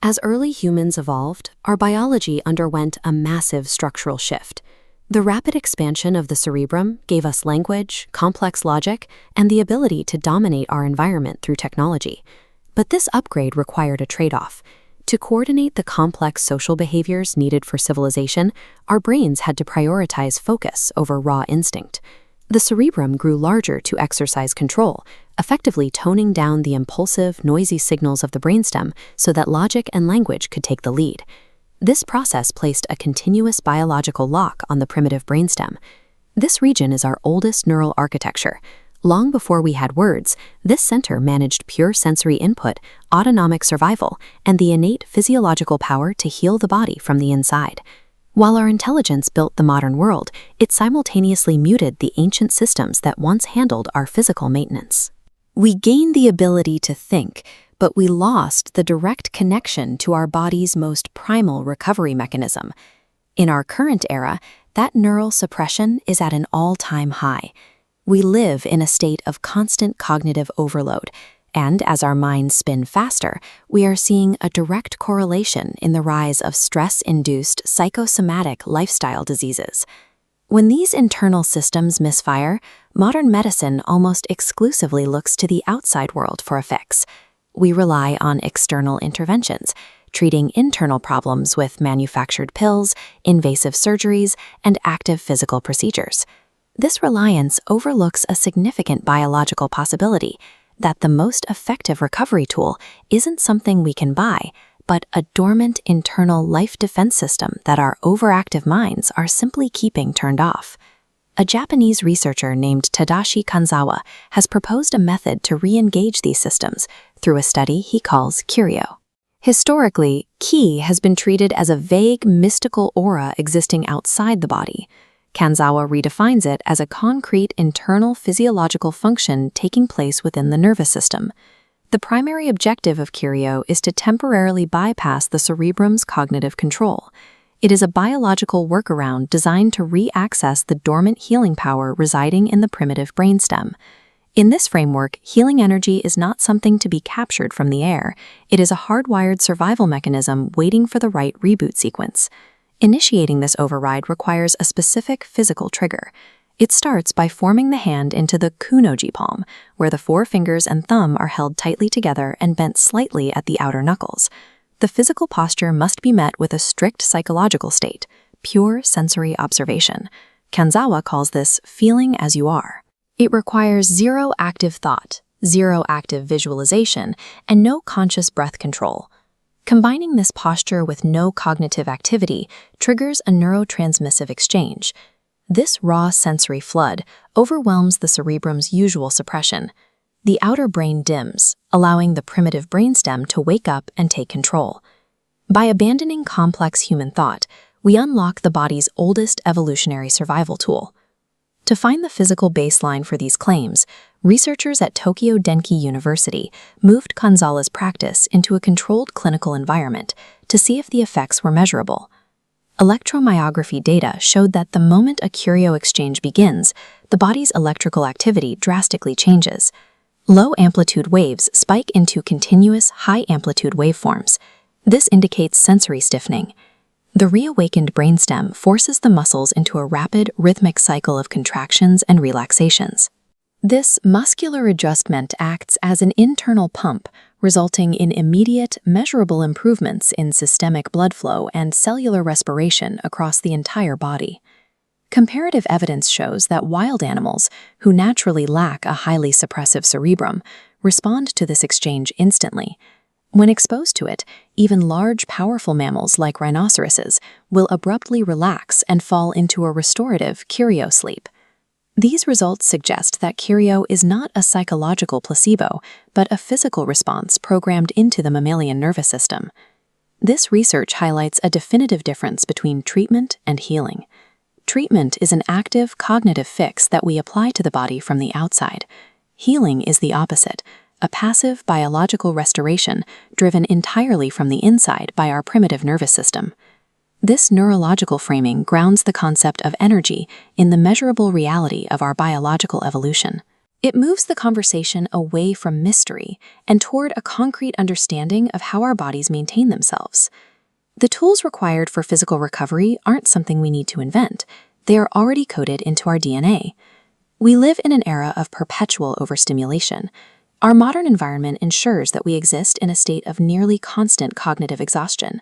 As early humans evolved, our biology underwent a massive structural shift. The rapid expansion of the cerebrum gave us language, complex logic, and the ability to dominate our environment through technology. But this upgrade required a trade-off. To coordinate the complex social behaviors needed for civilization, our brains had to prioritize focus over raw instinct. The cerebrum grew larger to exercise control, effectively toning down the impulsive, noisy signals of the brainstem so that logic and language could take the lead. This process placed a continuous biological lock on the primitive brainstem. This region is our oldest neural architecture. Long before we had words, this center managed pure sensory input, autonomic survival, and the innate physiological power to heal the body from the inside. While our intelligence built the modern world, it simultaneously muted the ancient systems that once handled our physical maintenance. We gained the ability to think, but we lost the direct connection to our body's most primal recovery mechanism. In our current era, that neural suppression is at an all-time high. We live in a state of constant cognitive overload, and as our minds spin faster, we are seeing a direct correlation in the rise of stress-induced psychosomatic lifestyle diseases. When these internal systems misfire, modern medicine almost exclusively looks to the outside world for a fix. We rely on external interventions, treating internal problems with manufactured pills, invasive surgeries, and active physical procedures. This reliance overlooks a significant biological possibility that the most effective recovery tool isn't something we can buy, but a dormant internal life defense system that our overactive minds are simply keeping turned off. A Japanese researcher named Tadashi Kanzawa has proposed a method to re-engage these systems through a study he calls Kiryo. Historically, ki has been treated as a vague, mystical aura existing outside the body. Kanzawa redefines it as a concrete internal physiological function taking place within the nervous system. The primary objective of Kiryo is to temporarily bypass the cerebrum's cognitive control. It is a biological workaround designed to re-access the dormant healing power residing in the primitive brainstem. In this framework, healing energy is not something to be captured from the air. It is a hardwired survival mechanism waiting for the right reboot sequence. Initiating this override requires a specific physical trigger. It starts by forming the hand into the kunoji palm, where the four fingers and thumb are held tightly together and bent slightly at the outer knuckles. The physical posture must be met with a strict psychological state, pure sensory observation. Kanzawa calls this feeling as you are. It requires zero active thought, zero active visualization, and no conscious breath control. Combining this posture with no cognitive activity triggers a neurotransmissive exchange. This raw sensory flood overwhelms the cerebrum's usual suppression. The outer brain dims, allowing the primitive brainstem to wake up and take control. By abandoning complex human thought, we unlock the body's oldest evolutionary survival tool. To find the physical baseline for these claims, researchers at Tokyo Denki University moved Kanzawa's practice into a controlled clinical environment to see if the effects were measurable. Electromyography data showed that the moment a Kiryo exchange begins, the body's electrical activity drastically changes. Low-amplitude waves spike into continuous high-amplitude waveforms. This indicates sensory stiffening. The reawakened brainstem forces the muscles into a rapid, rhythmic cycle of contractions and relaxations. This muscular adjustment acts as an internal pump, resulting in immediate, measurable improvements in systemic blood flow and cellular respiration across the entire body. Comparative evidence shows that wild animals, who naturally lack a highly suppressive cerebrum, respond to this exchange instantly. When exposed to it, even large, powerful mammals like rhinoceroses will abruptly relax and fall into a restorative Kiryo sleep. These results suggest that Kiryo is not a psychological placebo, but a physical response programmed into the mammalian nervous system. This research highlights a definitive difference between treatment and healing. Treatment is an active, cognitive fix that we apply to the body from the outside. Healing is the opposite, a passive biological restoration driven entirely from the inside by our primitive nervous system. This neurological framing grounds the concept of energy in the measurable reality of our biological evolution. It moves the conversation away from mystery and toward a concrete understanding of how our bodies maintain themselves. The tools required for physical recovery aren't something we need to invent. They are already coded into our DNA. We live in an era of perpetual overstimulation. Our modern environment ensures that we exist in a state of nearly constant cognitive exhaustion.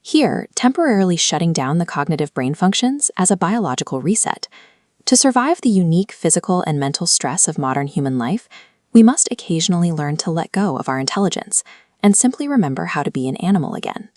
Here, temporarily shutting down the cognitive brain functions as a biological reset. To survive the unique physical and mental stress of modern human life, we must occasionally learn to let go of our intelligence and simply remember how to be an animal again.